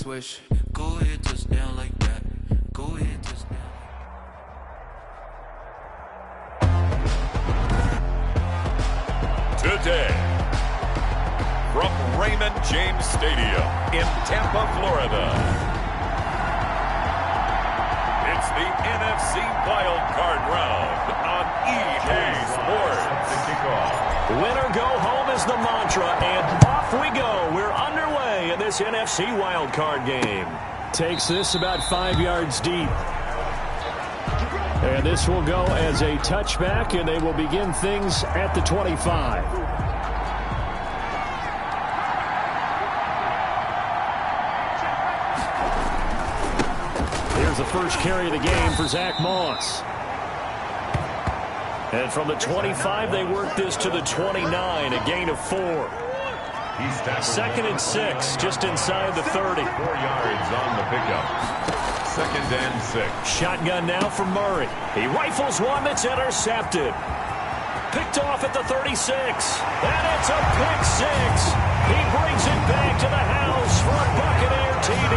swish. Go ahead, touchdown like that. Go ahead, touchdown. Today, from Raymond James Stadium in Tampa, Florida, it's the NFC Wild Card Round on EA Sports. Winner go home is the mantra, and off we go. We're underway in this NFC Wild Card game. Takes this about 5 yards deep. And this will go as a touchback, and they will begin things at the 25. Here's the first carry of the game for Zach Moss. And from the 25, they work this to the 29, a gain of 4. Second and 6, just inside the 30. 4 yards on the pickup. Second and 6. Shotgun now for Murray. He rifles one that's intercepted. Picked off at the 36. And it's a pick 6. He brings it back to the house for a Buccaneer TD.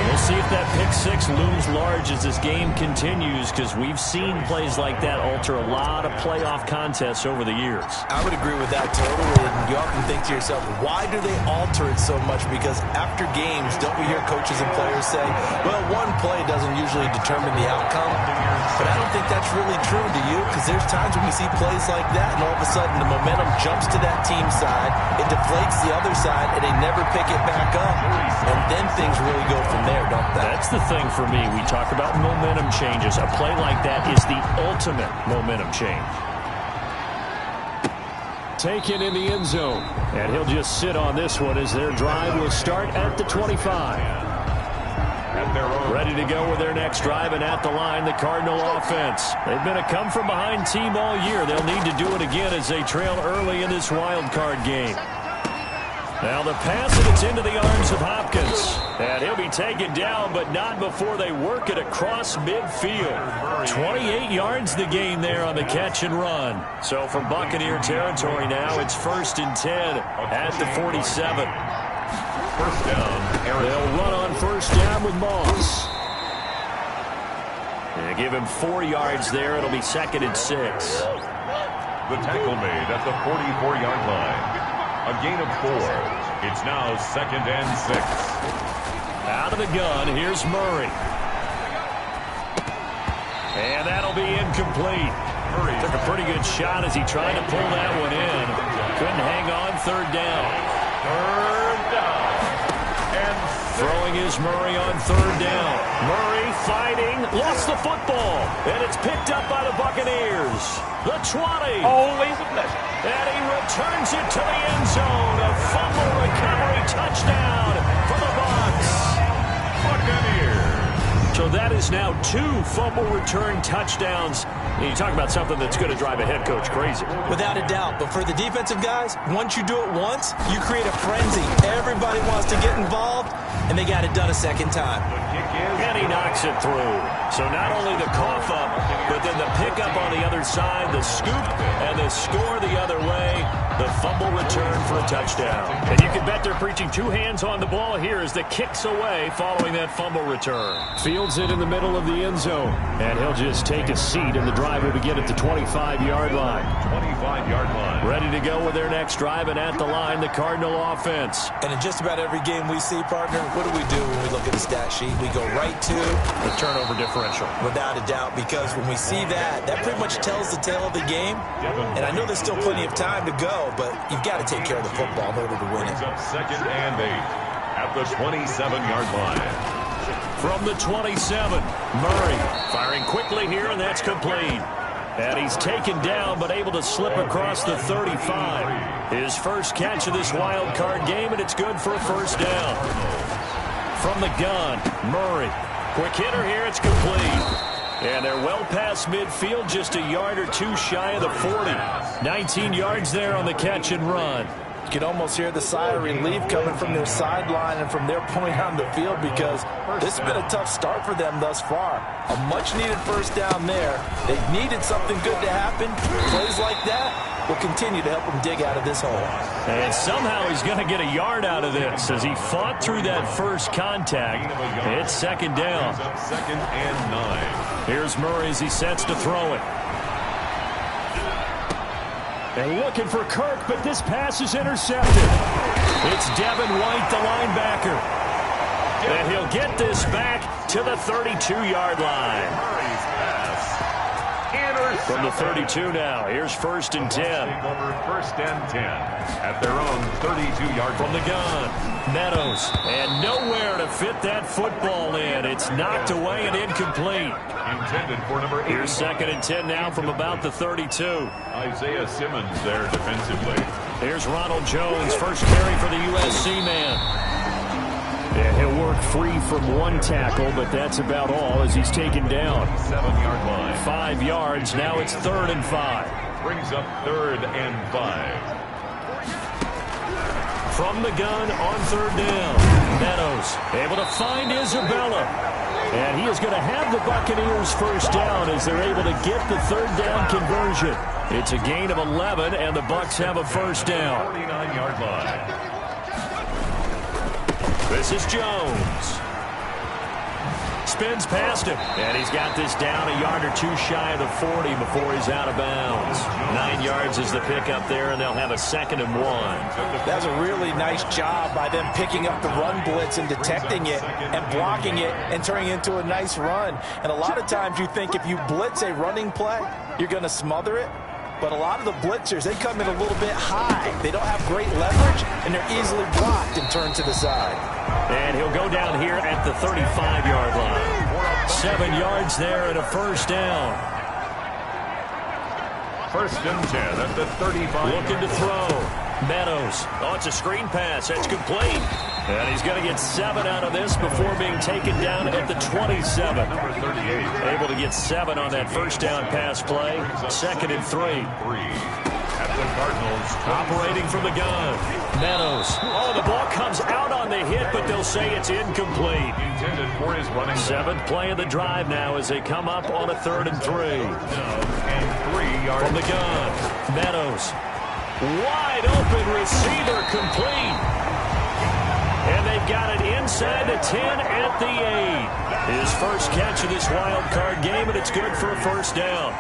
We'll see if that pick 6 looms large as this game continues, because we've seen plays like that alter a lot of playoff contests over the years. I would agree with that totally. And you often think to yourself, why do they alter it so much? Because after games, don't we hear coaches and players say, well, one play doesn't usually determine the outcome. But I don't think that's really true, do you? Because there's times when we see plays like that, and all of a sudden the momentum jumps to that team's side, it deflates the other side, and they never pick it back up. And then things really go from there, don't they? That's the thing for me. We talk about momentum changes. A play like that is the ultimate momentum change. Taken in the end zone. And he'll just sit on this one as their drive will start at the 25. Ready to go with their next drive, and at the line, the Cardinal offense. They've been a come-from-behind team all year. They'll need to do it again as they trail early in this wild card game. Now the pass, and it's into the arms of Hopkins. And he'll be taken down, but not before they work it across midfield. 28 yards the gain there on the catch and run. So from Buccaneer territory now, it's 1st and 10 at the 47. First down. They'll run on first down with Moss. They give him 4 yards there. It'll be 2nd and 6. The tackle made at the 44-yard line. A gain of 4. It's now 2nd and 6. Out of the gun, here's Murray. And that'll be incomplete. Murray took a pretty good shot as he tried to pull that one in. Couldn't hang on, 3rd down. 3rd down. And throwing is Murray on 3rd down. Murray fighting, lost the football. And it's picked up by the Buccaneers. The 20. always a pleasure. And he returns it to the end zone. A fumble recovery touchdown for the Bucs. Buccaneers. So that is now 2 fumble return touchdowns. You talk about something that's going to drive a head coach crazy. Without a doubt. But for the defensive guys, once you do it once, you create a frenzy. Everybody wants to get involved, and they got it done a second time. And he knocks it through. So not only the cough up, but then the pickup on the other side, the scoop, and the score the other way. The fumble return for a touchdown. And you can bet they're preaching 2 hands on the ball here as the kick's away following that fumble return. Fields it in the middle of the end zone. And he'll just take a seat, and the drive will begin at the 25-yard line. 25-yard line. Ready to go with their next drive, and at the line, the Cardinal offense. And in just about every game we see, partner, what do we do when we look at the stat sheet? We go right to the turnover differential. Without a doubt, because when we see that, that pretty much tells the tale of the game. And I know there's still plenty of time to go, but you've got to take care of the football in order to win it. Up 2nd and 8 at the 27-yard line. From the 27, Murray firing quickly here, and that's complete. And he's taken down, but able to slip across the 35. His first catch of this wild card game, and it's good for a 1st down. From the gun, Murray. Quick hitter here, it's complete. And they're well past midfield, just a yard or 2 shy of the 40. 19 yards there on the catch and run. You can almost hear the sigh of relief coming from their sideline and from their point on the field, because this has been a tough start for them thus far. A much-needed 1st down there. They needed something good to happen. Plays like that, will continue to help him dig out of this hole. And somehow he's going to get a yard out of this as he fought through that first contact. It's second down. Second and 9. Here's Murray as he sets to throw it. And looking for Kirk, but this pass is intercepted. It's Devin White, the linebacker. And he'll get this back to the 32-yard line. From the 32 now, here's 1st and 10. Over 1st and 10 at their own 32-yard from the gun. Meadows, and nowhere to fit that football in. It's knocked away and incomplete. Intended for number 8. Here's 2nd and 10 now from about the 32. Isaiah Simmons there defensively. Here's Ronald Jones, first carry for the USC man. And he'll work free from one tackle, but that's about all as he's taken down. 7-yard line. 5 yards. Now it's 3rd and 5. Brings up 3rd and 5. From the gun on 3rd down. Meadows able to find Isabella. And he is going to have the Buccaneers first down as they're able to get the 3rd down conversion. It's a gain of 11, and the Bucs have a first down. 49-yard line. This is Jones. Spins past him, and he's got this down a yard or two shy of the 40 before he's out of bounds. 9 yards is the pickup there, and they'll have a 2nd and 1. That's a really nice job by them picking up the run blitz and detecting it and blocking it and turning it into a nice run. And a lot of times you think if you blitz a running play, you're going to smother it. But a lot of the blitzers, they come in a little bit high. They don't have great leverage, and they're easily blocked and turned to the side. And he'll go down here at the 35-yard line. 7 yards there and a first down. 1st and 10 at the 35. Looking to throw. Meadows. Oh, it's a screen pass. That's complete. And he's going to get 7 out of this before being taken down at the 27. Number 38. Able to get 7 on that first down pass play. 2nd and 3. At the Cardinals. Operating from the gun. Meadows. Oh, the ball comes out on the hit, but they'll say it's incomplete. Intended for his running. 7th play of the drive now as they come up on a 3rd and 3. And 3 yards. From the gun. Meadows. Wide open receiver complete. And they've got it inside the 10 at the 8. His first catch of this wild card game, and it's good for a first down.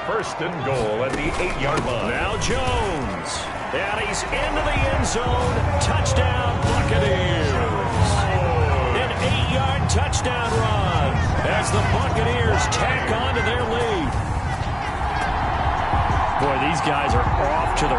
1st and goal at the 8-yard line. Now Jones. And he's into the end zone. Touchdown, Buccaneers. An 8-yard touchdown run as the Buccaneers tack on to their lead. Boy, these guys are off to the...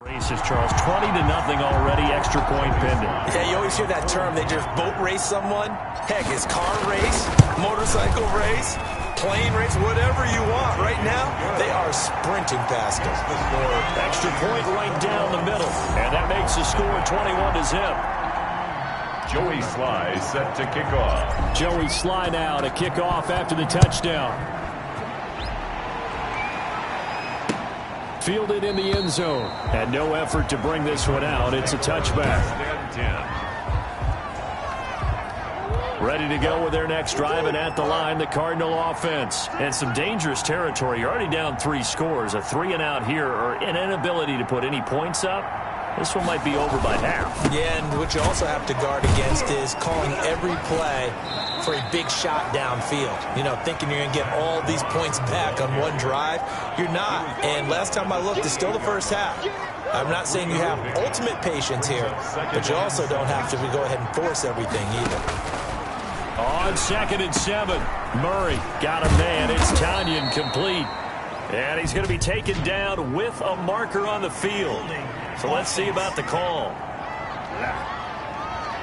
Races, Charles. 20-0 already. Extra point pending. Yeah, you always hear that term. They just boat race someone. Heck, it's car race, motorcycle race, plane race, whatever you want. Right now, they are sprinting past us. Extra point right down the middle. And that makes the score 21-0. Joey Sly set to kick off. Joey Sly now to kick off after the touchdown. Fielded in the end zone. And no effort to bring this one out. It's a touchback. Ready to go with their next drive, and at the line, the Cardinal offense. And some dangerous territory. You're already down 3 scores. A 3-and-out here, or an inability to put any points up. This one might be over by half. Yeah, and what you also have to guard against is calling every play for a big shot downfield. You know, thinking you're going to get all these points back on one drive. You're not. And last time I looked, it's still the first half. I'm not saying you have ultimate patience here, but you also don't have to go ahead and force everything either. On 2nd and 7, Murray got a man. It's Tanyan complete. And he's going to be taken down with a marker on the field. So let's see about the call.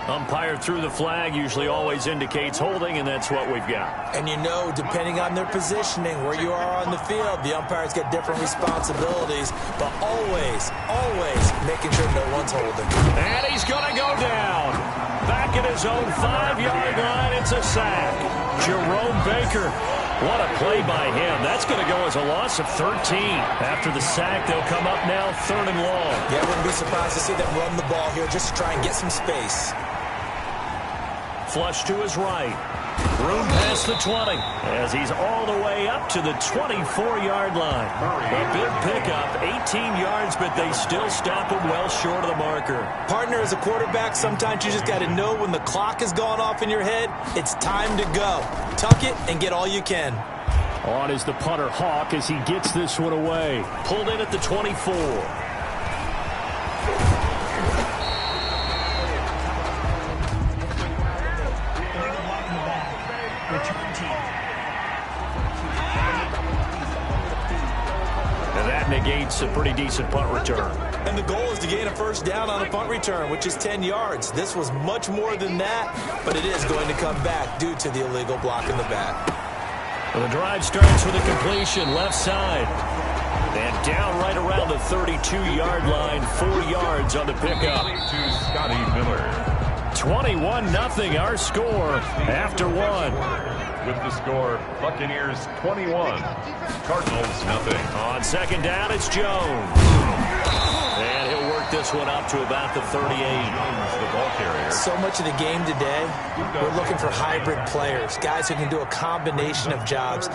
Umpire threw the flag, usually always indicates holding, and that's what we've got. And you know, depending on their positioning, where you are on the field, the umpires get different responsibilities, but always, always making sure no one's holding. And he's going to go down. Back at his own 5-yard line, it's a sack. Jerome Baker. What a play by him. That's going to go as a loss of 13. After the sack, they'll come up now 3rd and long. Yeah, I wouldn't be surprised to see them run the ball here just to try and get some space. Flush to his right. Room past the 20 as he's all the way up to the 24-yard line. A big pickup, 18 yards, but they still stop him well short of the marker. Partner, as a quarterback, sometimes you just got to know when the clock has gone off in your head, it's time to go. Tuck it and get all you can. On is the punter, Hawk, as he gets this one away. Pulled in at the 24. Negates a pretty decent punt return. And the goal is to gain a first down on a punt return, which is 10 yards. This was much more than that, but it is going to come back due to the illegal block in the back. Well, the drive starts with a completion left side. And down right around the 32-yard line, 4 yards on the pickup. To Scotty Miller. 21-0 our score after one. With the score, Buccaneers 21, Cardinals nothing. On second down, it's Jones. And he'll work this one up to about the 38. The ball carrier. So much of the game today, we're looking for hybrid players, guys who can do a combination of jobs.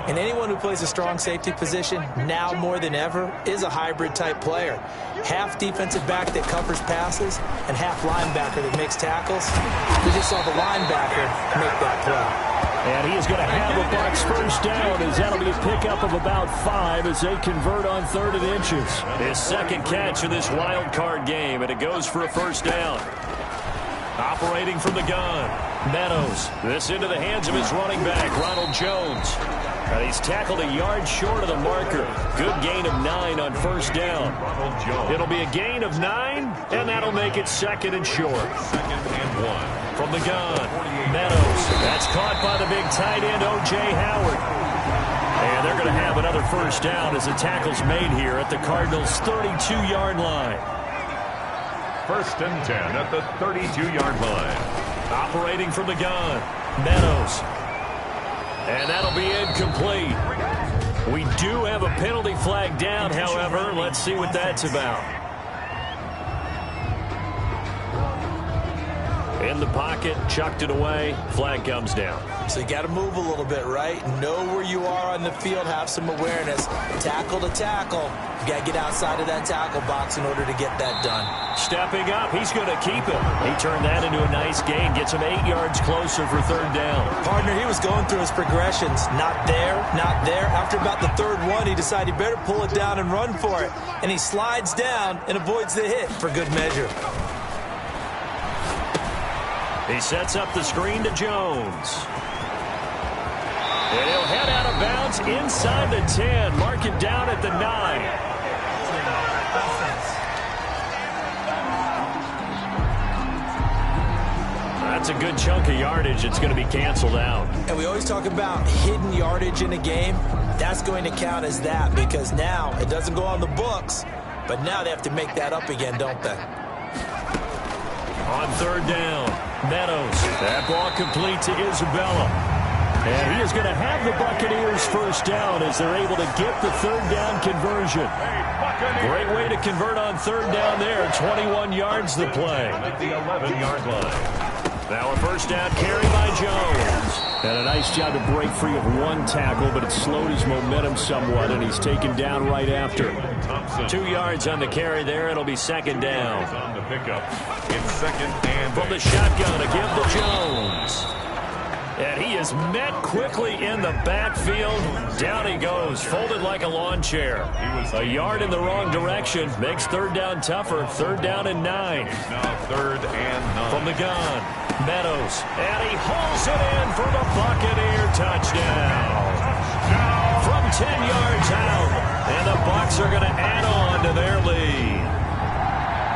And anyone who plays a strong safety position, now more than ever, is a hybrid type player. Half defensive back that covers passes and half linebacker that makes tackles. We just saw the linebacker make that play. And he is going to have a Bucs first down as that'll be a pickup of about 5 as they convert on 3rd and inches. His second catch of this wild card game, and it goes for a first down. Operating from the gun, Meadows. This into the hands of his running back, Ronald Jones. And he's tackled a yard short of the marker. Good gain of 9 on first down. It'll be a gain of 9, and that'll make it 2nd and short. 2nd and 1. From the gun, Meadows. That's caught by the big tight end, O.J. Howard. And they're going to have another first down as the tackle's made here at the Cardinals' 32-yard line. 1st and 10 at the 32-yard line. Operating from the gun, Meadows. And that'll be incomplete. We do have a penalty flag down, however. Let's see what that's about. In the pocket, chucked it away, flag comes down. So you got to move a little bit, right? Know where you are on the field, have some awareness. Tackle to tackle. You got to get outside of that tackle box in order to get that done. Stepping up, he's going to keep it. He turned that into a nice gain, gets him 8 yards closer for 3rd down. Partner, he was going through his progressions. Not there, not there. After about the 3rd one, he decided he better pull it down and run for it. And he slides down and avoids the hit for good measure. He sets up the screen to Jones. And he'll head out of bounds inside the 10. Mark it down at the 9. That's a good chunk of yardage. It's going to be canceled out. And we always talk about hidden yardage in a game. That's going to count as that because now it doesn't go on the books, but now they have to make that up again, don't they? On 3rd down, Meadows. That ball complete to Isabella. And he is going to have the Buccaneers first down as they're able to get the 3rd down conversion. Great way to convert on 3rd down there. 21 yards the play. At the 11-yard line. Now a first down carry by Jones. And a nice job to break free of one tackle, but it slowed his momentum somewhat, and he's taken down right after. 2 yards on the carry there. It'll be 2nd down. On the pickup. It's 2nd and from the shotgun to give to Jones. And he is met quickly in the backfield. Down he goes, folded like a lawn chair. A yard in the wrong direction. Makes 3rd down tougher. 3rd down and 9. now 3rd and 9. From the gun, Meadows. And he hauls it in for the Buccaneer touchdown. From from 10 yards out. And the Bucs are going to add on to their lead.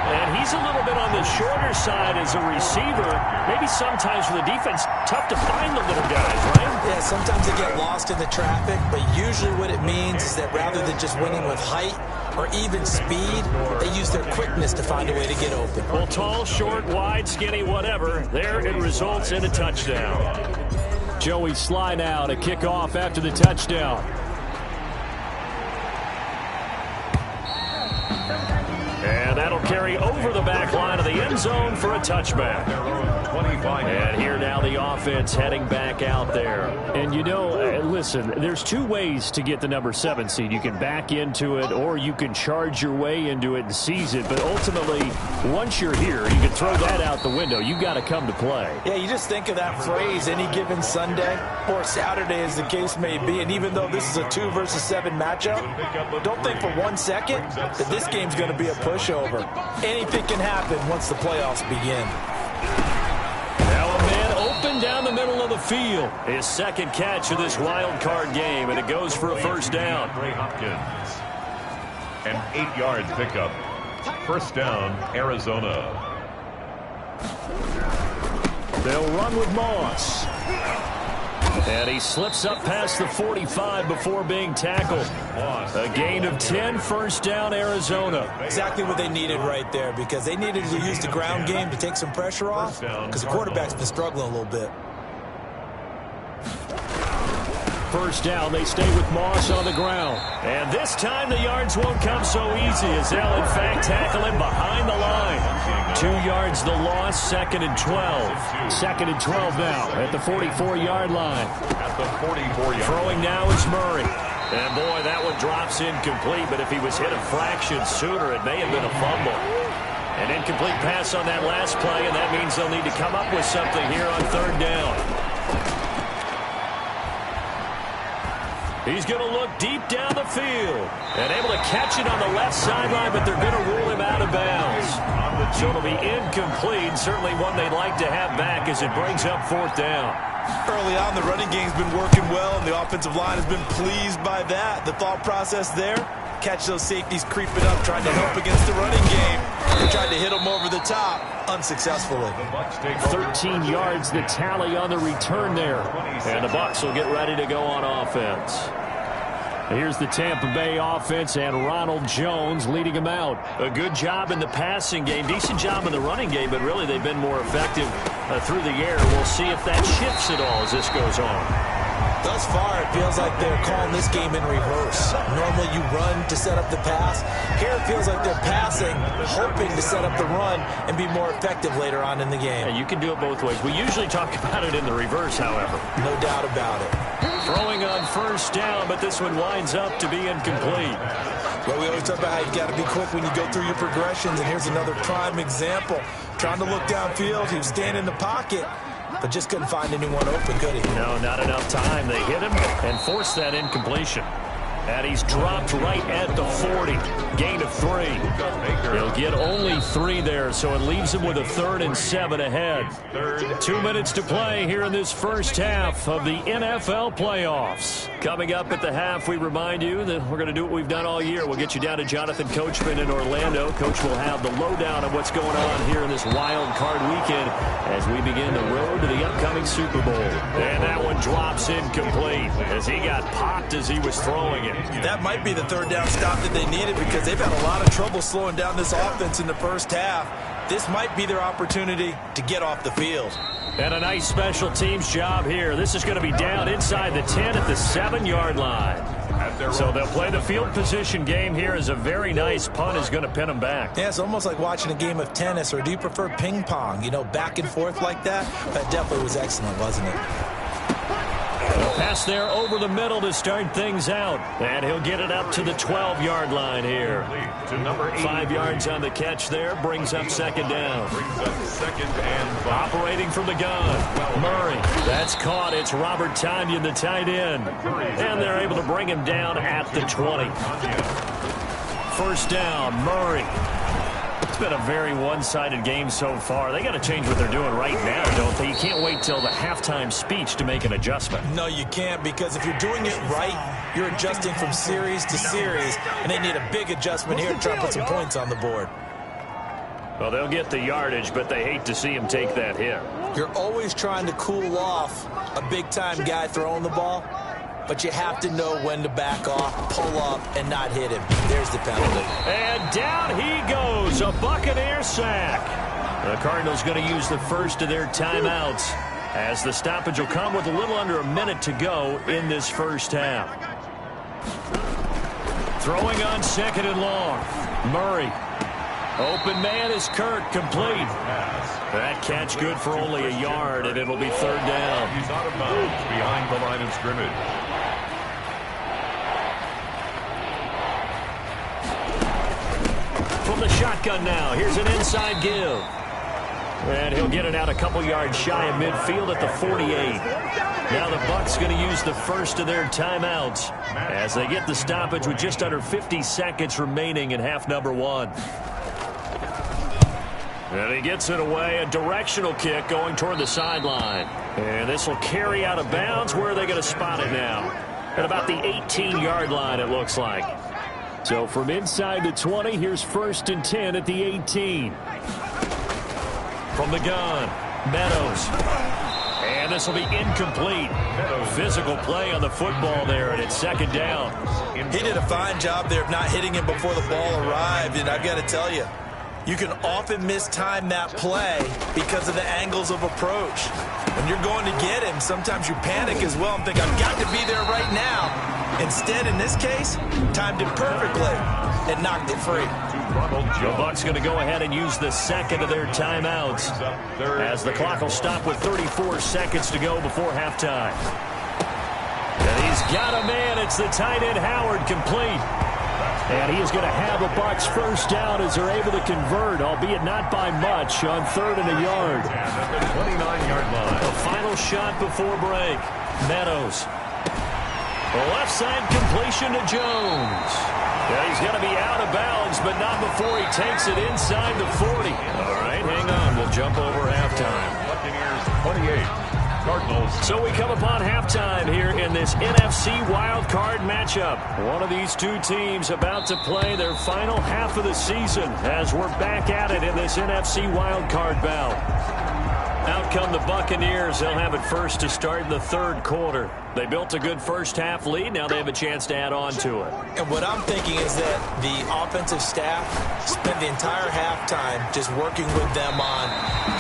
And he's a little bit on the shorter side as a receiver. Maybe sometimes for the defense, tough to find the little guys, right? Yeah, sometimes they get lost in the traffic, but usually what it means is that rather than just winning with height or even speed, they use their quickness to find a way to get open. Well, tall, short, wide, skinny, whatever, there it results in a touchdown. Joey Sly now to kick off after the touchdown. And that'll carry over the back line of the end zone for a touchback. And here now the offense heading back out there. And you know, listen, there's two ways to get the number 7 seed. You can back into it or you can charge your way into it and seize it. But ultimately, once you're here, you can throw that out the window. You got to come to play. Yeah, you just think of that phrase, any given Sunday or Saturday as the case may be. And even though this is a 2 versus 7 matchup, don't think for 1 second that this game's going to be a pushover. Anything can happen once the playoffs begin. Now a man open down the middle of the field. His second catch of this wild card game, and it goes for a first down. Hopkins. An 8-yard pickup. First down, Arizona. They'll run with Moss. And he slips up past the 45 before being tackled. A gain of 10, first down, Arizona. Exactly what they needed right there, because they needed to use the ground game to take some pressure off, because the quarterback's been struggling a little bit. First down, they stay with Moss on the ground. And this time the yards won't come so easy as they'll in fact tackle him behind the line. 2 yards the loss, second and 12. Second and 12 now at the 44-yard line. At the 44-yard line. Throwing now is Murray. And boy, that one drops incomplete, but if he was hit a fraction sooner, it may have been a fumble. An incomplete pass on that last play, and that means they'll need to come up with something here on third down. He's going to look deep down the field and able to catch it on the left sideline, but they're going to rule him out of bounds. So it'll be incomplete, certainly one they'd like to have back as it brings up fourth down. Early on, the running game's been working well, and the offensive line has been pleased by that. The thought process there, catch those safeties creeping up, trying to help against the running game. They tried to hit them over the top, unsuccessfully. 13 yards, the tally on the return there. And the Bucs will get ready to go on offense. Here's the Tampa Bay offense and Ronald Jones leading them out. A good job in the passing game, decent job in the running game, but really they've been more effective through the air. We'll see if that shifts at all as this goes on. Thus far, it feels like they're calling this game in reverse. Normally you run to set up the pass. Here it feels like they're passing, hoping to set up the run and be more effective later on in the game. Yeah, you can do it both ways. We usually talk about it in the reverse, however. No doubt about it. Throwing on first down, but this one winds up to be incomplete. Well, we always talk about how you've got to be quick when you go through your progressions, and here's another prime example. Trying to look downfield, he was staying in the pocket, but just couldn't find anyone open, could he? No, not enough time. They hit him and forced that incompletion. And he's dropped right at the 40. Gain of 3. He'll get only 3 there, so it leaves him with a 3rd and 7 ahead. 2 minutes to play here in this first half of the NFL playoffs. Coming up at the half, we remind you that we're going to do what we've done all year. We'll get you down to Jonathan Coachman in Orlando. Coach will have the lowdown of what's going on here in this wild card weekend as we begin the road to the upcoming Super Bowl. And that one drops incomplete as he got popped as he was throwing it. That might be the third down stop that they needed because they've had a lot of trouble slowing down this offense in the first half. This might be their opportunity to get off the field. And a nice special teams job here. This is going to be down inside the 10 at the 7-yard line. So they'll play the field position game here as a very nice punt is going to pin them back. Yeah, it's almost like watching a game of tennis, or do you prefer ping pong? You know, back and forth like that? That definitely was excellent, wasn't it? Pass there over the middle to start things out. And he'll get it up to the 12-yard line here. 5 yards on the catch there. Brings up second down. Operating from the gun. Murray. That's caught. It's Robert Tonyan, the tight end. And they're able to bring him down at the 20. First down, Murray. It's been a very one-sided game so far. They got to change what they're doing right now, don't they? You can't wait till the halftime speech to make an adjustment. No, you can't, because if you're doing it right, You're adjusting from series to series, and they need a big adjustment here to try to put some points on the board. Well, they'll get the yardage, but they hate to see him take that hit. You're always trying to cool off a big-time guy throwing the ball, but you have to know when to back off, pull up, and not hit him. There's the penalty. And down he goes, a Buccaneer sack. The Cardinals going to use the first of their timeouts, as the stoppage will come with a little under a minute to go in this first half. Throwing on 2nd and long. Murray. Open man is Kirk, complete. That catch good for only a yard, and it'll be 3rd down. He's out of bounds behind the line of scrimmage. From the shotgun now, here's an inside give. And he'll get it out a couple yards shy of midfield at the 48. Now the Bucs going to use the first of their timeouts as they get the stoppage with just under 50 seconds remaining in half number 1. And he gets it away, a directional kick going toward the sideline. And this will carry out of bounds. Where are they going to spot it now? At about the 18-yard line, it looks like. So from inside the 20, here's 1st and 10 at the 18. From the gun, Meadows. And this will be incomplete. Physical play on the football there, and it's 2nd down. He did a fine job there of not hitting him before the ball arrived, and I've got to tell you, you can often mistime that play because of the angles of approach. When you're going to get him, sometimes you panic as well and think, I've got to be there right now. Instead, in this case, timed it perfectly and knocked it free. The Bucs going to go ahead and use the 2nd of their timeouts as the clock will stop with 34 seconds to go before halftime. And he's got a man. It's the tight end Howard, complete. And he is going to have a Bucs first down as they're able to convert, albeit not by much, on 3rd and a yard. At the 29-yard line. The final shot before break. Meadows. Left side completion to Jones. Yeah, he's going to be out of bounds, but not before he takes it inside the 40. All right, hang on. We'll jump over halftime. Buccaneers 28. Cardinals. So we come upon halftime here in this NFC Wild Card matchup. One of these two teams about to play their final half of the season as we're back at it in this NFC Wild Card bout. Out come the Buccaneers. They'll have it first to start in the 3rd quarter. They built a good first half lead. Now they have a chance to add on to it. And what I'm thinking is that the offensive staff spent the entire halftime just working with them on,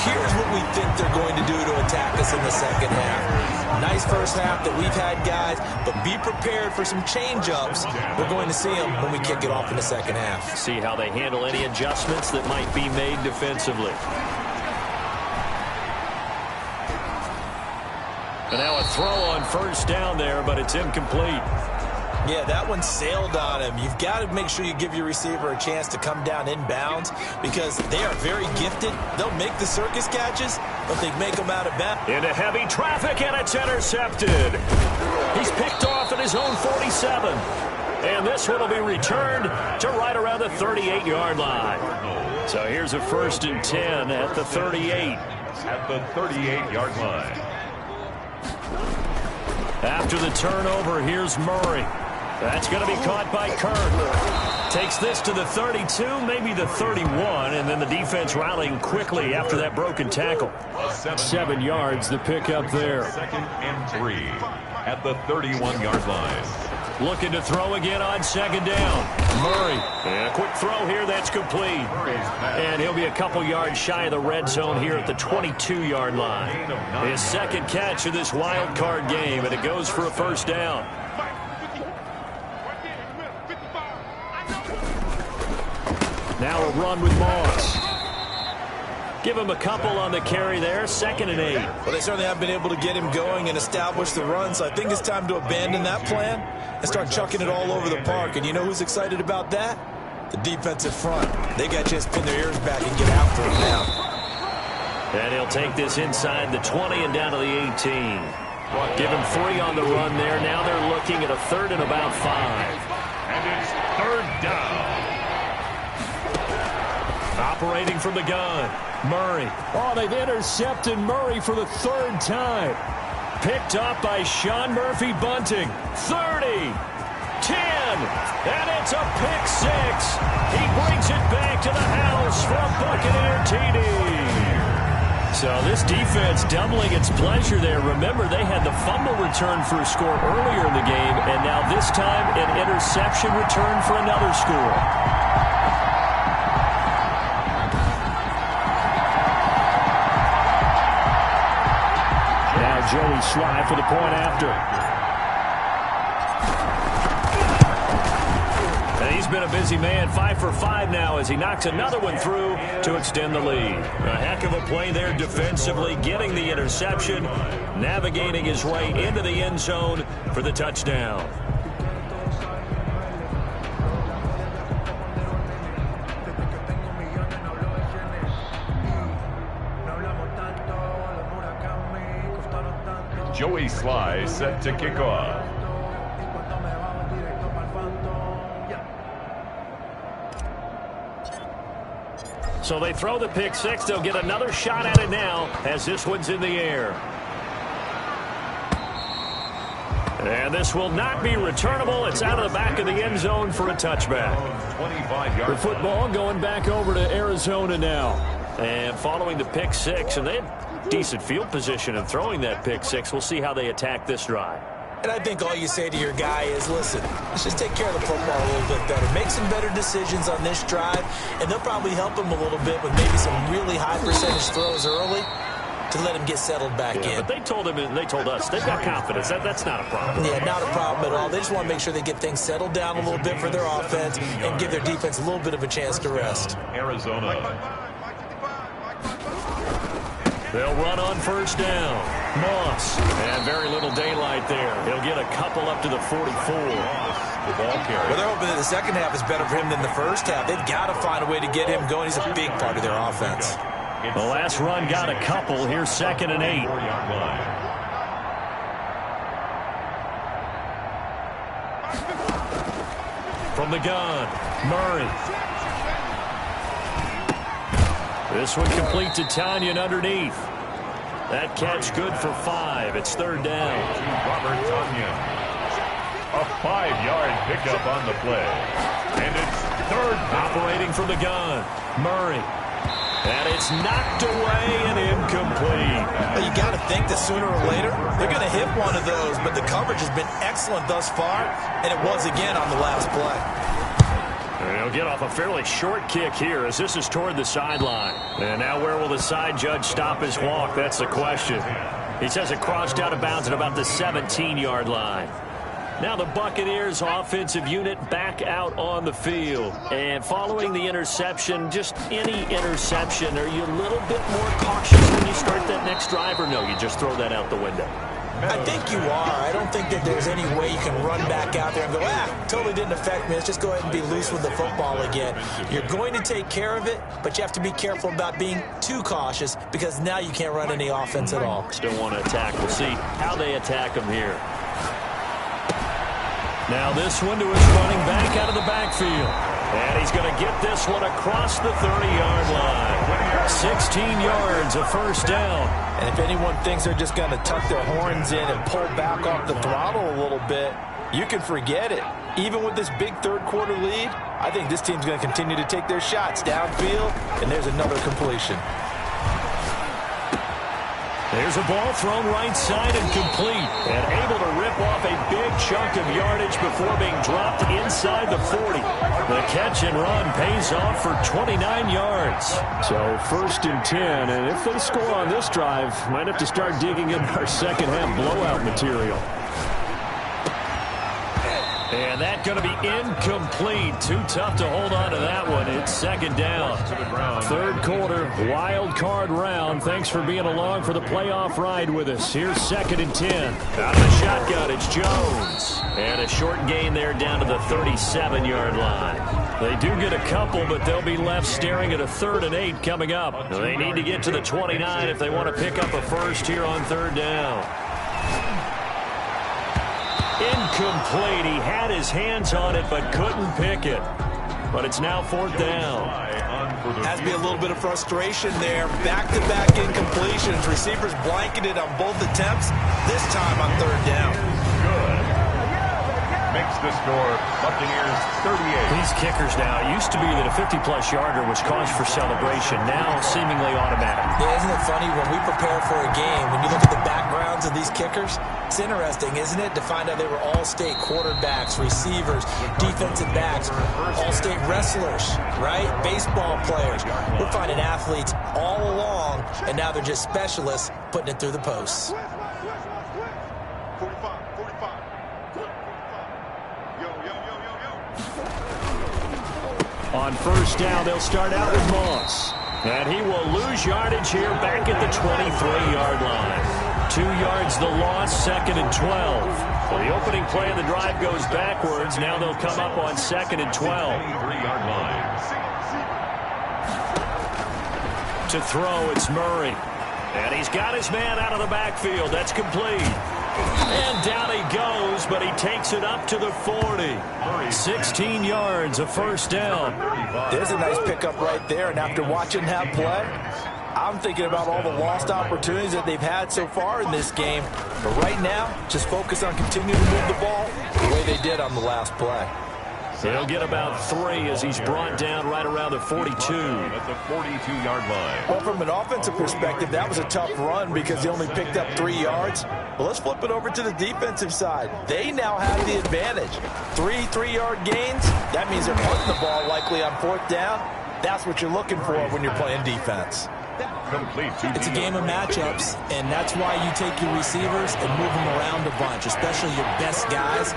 here's what we think they're going to do to attack us in the second half. Nice first half that we've had, guys, but be prepared for some change-ups. We're going to see them when we kick it off in the second half. See how they handle any adjustments that might be made defensively. And now a throw on 1st down there, but it's incomplete. Yeah, that one sailed on him. You've got to make sure you give your receiver a chance to come down inbounds because they are very gifted. They'll make the circus catches, but they make them out of bounds. Into heavy traffic, and it's intercepted. He's picked off at his own 47. And this one will be returned to right around the 38-yard line. So here's a 1st and 10 at the 38. At the 38-yard line. After the turnover, here's Murray. That's going to be caught by Kirk. Takes this to the 32, maybe the 31, and then the defense rallying quickly after that broken tackle. 7 yards, the pickup there. 2nd and 3 at the 31-yard line. Looking to throw again on 2nd down. Murray. And a quick throw here, that's complete. And he'll be a couple yards shy of the red zone here at the 22-yard line. His 2nd catch of this wild card game, and it goes for a 1st down. Now a run with Moss. Give him a couple on the carry there, 2nd and 8. Well, they certainly have been able to get him going and establish the run, so I think it's time to abandon that plan and start chucking it all over the park. And you know who's excited about that? The defensive front. They got a chance to pin their ears back and get after him now. And he'll take this inside the 20 and down to the 18. Give him 3 on the run there. Now they're looking at a 3rd and about 5. And it's 3rd down. Operating from the gun, Murray. Oh, they've intercepted Murray for the 3rd time. Picked up by Sean Murphy-Bunting. 30. And it's a pick six. He brings it back to the house for a Buccaneer TD. So this defense doubling its pleasure there. Remember, they had the fumble return for a score earlier in the game, and now this time an interception return for another score. Now Joey Sly for the point after. He's been a busy man, 5 for 5 now as he knocks another one through to extend the lead. A heck of a play there defensively, getting the interception, navigating his way into the end zone for the touchdown. Joey Sly set to kick off. So they throw the pick six. They'll get another shot at it now as this one's in the air. And this will not be returnable. It's out of the back of the end zone for a touchback. The football going back over to Arizona now. And following the pick six, and they had decent field position in throwing that pick six. We'll see how they attack this drive. And I think all you say to your guy is, listen, let's just take care of the football a little bit better. Make some better decisions on this drive, and they'll probably help him a little bit with maybe some really high percentage throws early to let him get settled back in. But they told him and they told us they've got confidence. That's not a problem. Yeah, not a problem at all. They just want to make sure they get things settled down a little bit for their offense and give their defense a little bit of a chance to rest. Arizona. They'll run on first down. Moss. And very little daylight there. He'll get a couple up to the 44. The ball carrier. Well, they're hoping that the second half is better for him than the first half. They've got to find a way to get him going. He's a big part of their offense. The last run got a couple. Here's 2nd and 8. From the gun, Murray. This one complete to Tanyan underneath. That catch good for 5. It's 3rd down. Robert Tanyan. A 5-yard pickup on the play. And it's 3rd. Operating from the gun, Murray. And it's knocked away and incomplete. Well, you got to think that sooner or later they're going to hit one of those, but the coverage has been excellent thus far, and it was again on the last play. And he'll get off a fairly short kick here as this is toward the sideline. And now where will the side judge stop his walk? That's the question. He says it crossed out of bounds at about the 17-yard line. Now the Buccaneers offensive unit back out on the field. And following the interception, just any interception, are you a little bit more cautious when you start that next drive, or no, you just throw that out the window? I think you are. I don't think that there's any way you can run back out there and go, totally didn't affect me. Let's just go ahead and be loose with the football again. You're going to take care of it, but you have to be careful about being too cautious because now you can't run any offense at all. Still want to attack. We'll see how they attack them here. Now this one to his running back out of the backfield. And he's going to get this one across the 30-yard line. 16 yards, a first down. And if anyone thinks they're just going to tuck their horns in and pull back off the throttle a little bit, you can forget it. Even with this big third-quarter lead, I think this team's going to continue to take their shots downfield, and there's another completion. There's a ball thrown right side and complete, and able to rip off a big chunk of yardage before being dropped inside the 40. The catch and run pays off for 29 yards. So 1st and 10, and if they score on this drive, might have to start digging in our second half blowout material. And that going to be incomplete. Too tough to hold on to that one. It's 2nd down. 3rd quarter, wild card round. Thanks for being along for the playoff ride with us. Here's 2nd and 10. Out of the shotgun, it's Jones. And a short gain there down to the 37-yard line. They do get a couple, but they'll be left staring at a 3rd and 8 coming up. They need to get to the 29 if they want to pick up a first here on 3rd down. Incomplete. He had his hands on it but couldn't pick it. But it's now 4th down. Has to be a little bit of frustration there. Back-to-back incompletions. Receivers blanketed on both attempts, this time on 3rd down. makes the score Buccaneers 38. These kickers now, it used to be that a 50-plus yarder was cause for celebration, now seemingly automatic. Yeah, isn't it funny when we prepare for a game, when you look at the backgrounds of these kickers, it's interesting, isn't it, to find out they were all-state quarterbacks, receivers, defensive backs, all-state wrestlers, right? Baseball players. We're finding athletes all along, and now they're just specialists putting it through the posts. On first down, they'll start out with Moss. And he will lose yardage here back at the 23-yard line. 2 yards the loss, 2nd and 12. So the opening play of the drive goes backwards. Now they'll come up on 2nd and 12. 23-yard line. To throw, it's Murray. And he's got his man out of the backfield. That's complete. And down he goes, but he takes it up to the 40. 16 yards, a first down. There's a nice pickup right there, and after watching that play, I'm thinking about all the lost opportunities that they've had so far in this game. But right now, just focus on continuing to move the ball the way they did on the last play. He'll get about 3 as he's brought down right around the 42. At the 42-yard line. Well, from an offensive perspective, that was a tough run because they only picked up 3 yards. But let's flip it over to the defensive side. They now have the advantage. 3-3-yard gains, that means they're punting the ball likely on 4th down. That's what you're looking for when you're playing defense. Complete. It's a game of matchups, and that's why you take your receivers and move them around a bunch, especially your best guys.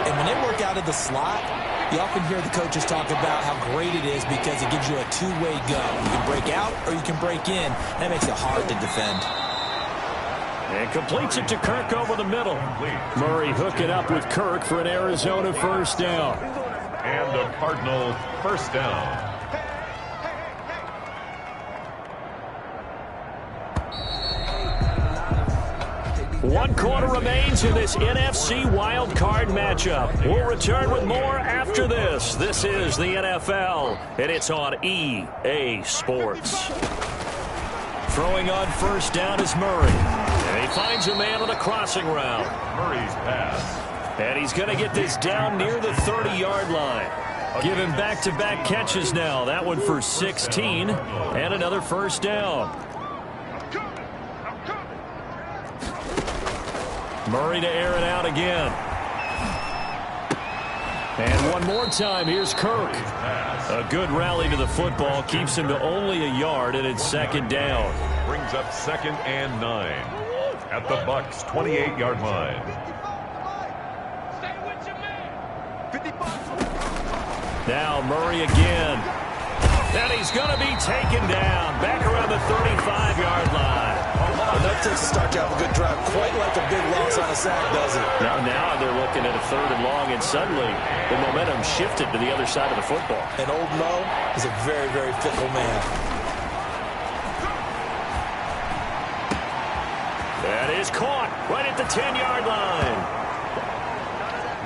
And when they work out of the slot, you often hear the coaches talk about how great it is because it gives you a two-way go. You can break out or you can break in. That makes it hard to defend. And completes it to Kirk over the middle. Murray hooking up with Kirk for an Arizona first down. And a Cardinal first down. One quarter remains in this NFC wildcard matchup. We'll return with more after this. This is the NFL, and it's on EA Sports. Throwing on first down is Murray. And he finds a man on the crossing route. Murray's pass. And he's going to get this down near the 30-yard line. Give him back-to-back catches now. That one for 16 and another first down. Murray to air it out again. And one more time, here's Kirk. A good rally to the football, keeps him to only a yard, and it's second down. Brings up 2nd and 9 at the Bucs' 28-yard line. Now Murray again. And he's going to be taken down back around the 35-yard line. And that takes a start to have a good drive, quite like a big loss on a sack, does it? Now they're looking at a 3rd and long, and suddenly the momentum shifted to the other side of the football. And old Mo is a very, very fickle man. That is caught right at the 10-yard line.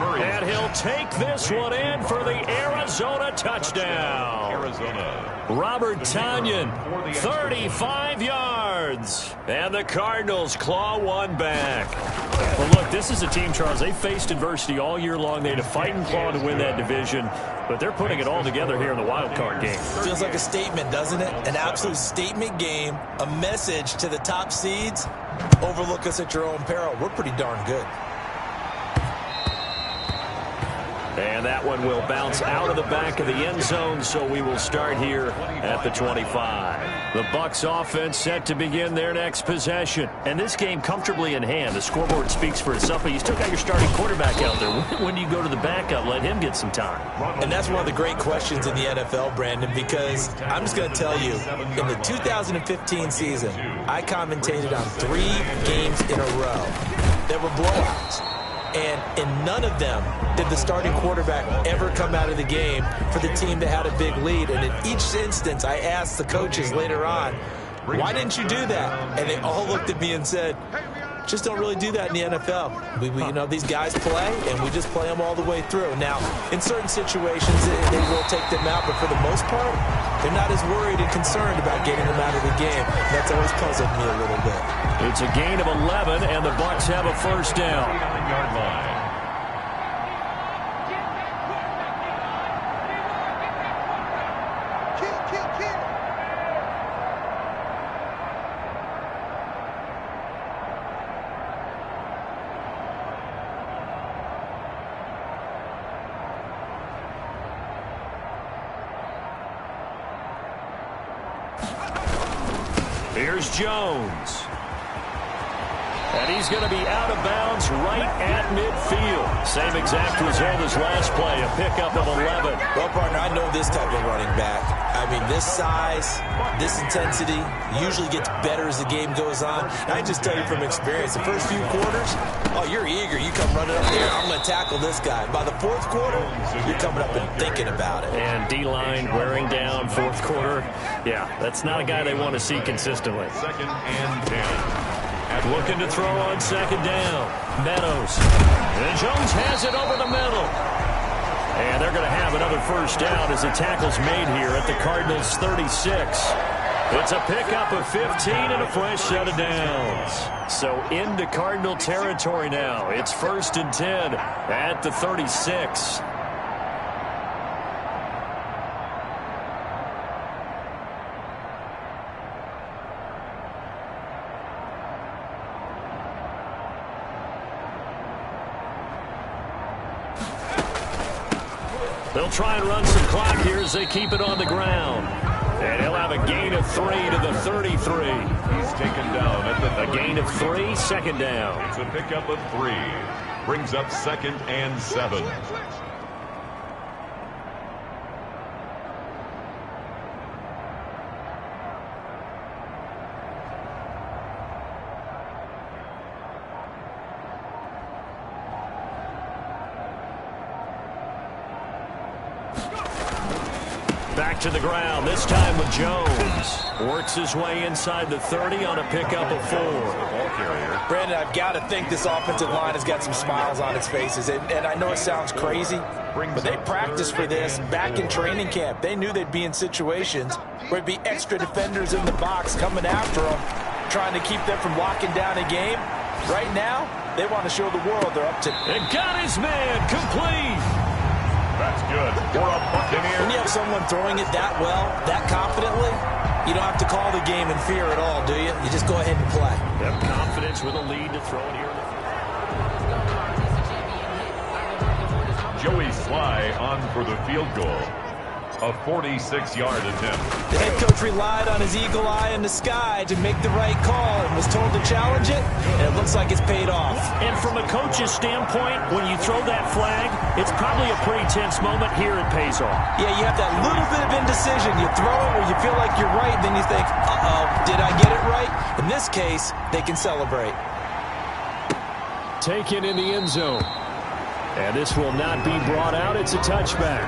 And he'll take this one in for the Arizona touchdown. Arizona. Robert Tonyan, 35 yards. And the Cardinals claw one back. Well, look, this is a team, Charles, they faced adversity all year long. They had to fight and claw to win that division, but they're putting it all together here in the wild card game. Feels like a statement, doesn't it? An absolute statement game, a message to the top seeds. Overlook us at your own peril. We're pretty darn good. And that one will bounce out of the back of the end zone, so we will start here at the 25. The Bucs offense set to begin their next possession. And this game comfortably in hand. The scoreboard speaks for itself, but you still got your starting quarterback out there. When do you go to the backup? Let him get some time. And that's one of the great questions in the NFL, Brandon, because I'm just going to tell you, in the 2015 season, I commentated on 3 games in a row that were blowouts. And in none of them did the starting quarterback ever come out of the game for the team that had a big lead. And in each instance, I asked the coaches later on, why didn't you do that? And they all looked at me and said, just don't really do that in the NFL. You know, these guys play, and we just play them all the way through. Now, in certain situations, they will take them out, but for the most part, they're not as worried and concerned about getting them out of the game. That's always puzzled me a little bit. It's a gain of 11, and the Bucs have a first down. Here's Jones. And he's going to be out of bounds right at midfield. Same exact result as last play, a pickup of 11. Well, partner, I know this type of running back. I mean, this size, this intensity usually gets better as the game goes on. And I just tell you from experience, the first few quarters, oh, you're eager. You come running up there, I'm going to tackle this guy. By the fourth quarter, you're coming up and thinking about it. And D-line wearing down fourth quarter. Yeah, that's not a guy they want to see consistently. 2nd and 10. Looking to throw on 2nd down. Meadows. And Jones has it over the middle. And they're going to have another first down as the tackle's made here at the Cardinals' 36. It's a pickup of 15 and a fresh set of downs. So into Cardinal territory now. It's 1st and 10 at the 36. They'll try and run some clock here as they keep it on the ground. And he'll have a gain of 3 to the 33. He's taken down at the A gain of 3, 2nd down. It's a pickup of 3. Brings up 2nd and 7. Back to the ground, this time with Jones. Works his way inside the 30 on a pickup of 4. Brandon, I've got to think this offensive line has got some smiles on its faces. And I know it sounds crazy, but they practiced for this back in training camp. They knew they'd be in situations where it'd be extra defenders in the box coming after them, trying to keep them from locking down a game. Right now, they want to show the world they're up to. And got his man complete. That's good for a Buccaneer. When you have someone throwing it that well, that confidently, you don't have to call the game in fear at all, do you? You just go ahead and play. Have confidence with a lead to throw it here. Joey Sly on for the field goal. A 46-yard attempt. The head coach relied on his eagle eye in the sky to make the right call and was told to challenge it, and it looks like it's paid off. And from a coach's standpoint, when you throw that flag, it's probably a pretty tense moment. Here it pays off. Yeah, you have that little bit of indecision. You throw it where you feel like you're right, then you think, uh-oh, did I get it right? In this case, they can celebrate. Taken in the end zone. And this will not be brought out. It's a touchback.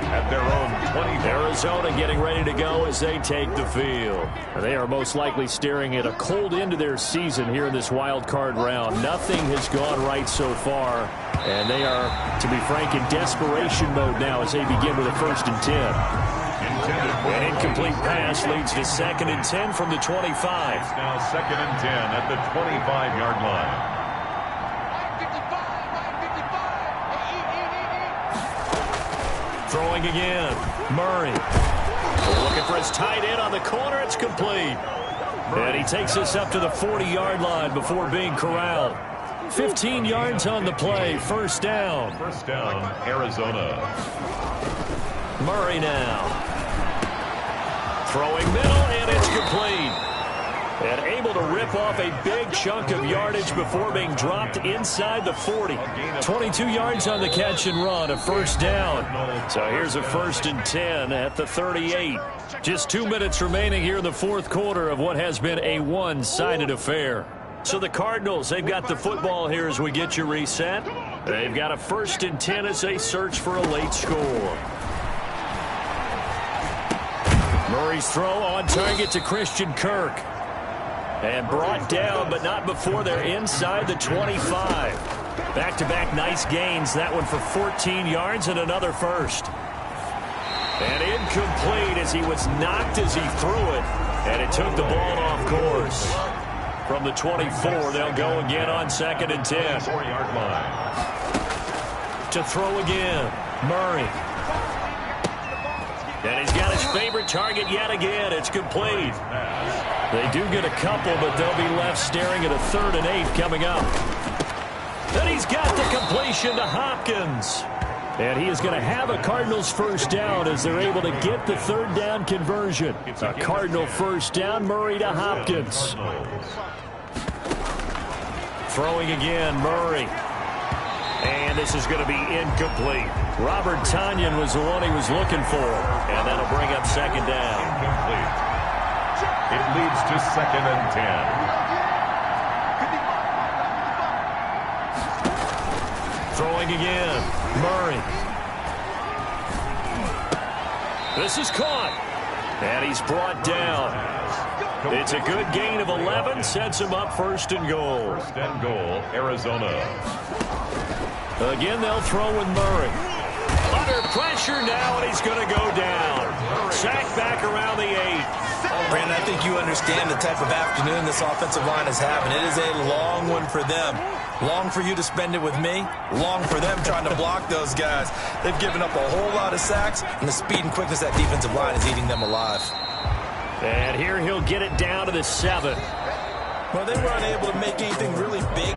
At their own 20. Arizona getting ready to go as they take the field. They are most likely staring at a cold end to their season here in this wild card round. Nothing has gone right so far, and they are, to be frank, in desperation mode now as they begin with a 1st and 10. An incomplete pass leads to 2nd and 10 from the 25. It's now 2nd and 10 at the 25-yard line. Throwing again. Murray. Looking for his tight end on the corner. It's complete. And he takes us up to the 40-yard line before being corralled. 15 yards on the play. 1st down. 1st down, Arizona. Murray now. Throwing middle, and it's complete. And able to rip off a big chunk of yardage before being dropped inside the 40. 22 yards on the catch and run, a 1st down. So here's a 1st and 10 at the 38. Just 2 minutes remaining here in the 4th quarter of what has been a one-sided affair. So the Cardinals, they've got the football here as we get you reset. They've got a 1st and 10 as they search for a late score. Murray's throw on target to Christian Kirk. And brought down, but not before they're inside the 25. Back-to-back nice gains. That one for 14 yards and another 1st. And incomplete as he was knocked as he threw it. And it took the ball off course. From the 24, they'll go again on 2nd and 10. 4-yard line. To throw again, Murray. And he's got his favorite target yet again. It's complete. They do get a couple, but they'll be left staring at a 3rd and 8 coming up. And he's got the completion to Hopkins. And he is going to have a Cardinals first down as they're able to get the 3rd down conversion. A Cardinal first down, Murray to Hopkins. Throwing again, Murray. And this is going to be incomplete. Robert Tonyan was the one he was looking for. And that'll bring up 2nd down. Incomplete. It leads to 2nd and 10. Throwing again, Murray. This is caught. And he's brought down. It's a good gain of 11, sets him up 1st and goal. 1st and goal, Arizona. Again, they'll throw with Murray. Under pressure now, and he's going to go down. Sacked back around the 8. Brandon, I think you understand the type of afternoon this offensive line is having. It is a long one for them. Long for you to spend it with me. Long for them trying to block those guys. They've given up a whole lot of sacks, and the speed and quickness of that defensive line is eating them alive. And here he'll get it down to the 7. Well, they were unable to make anything really big.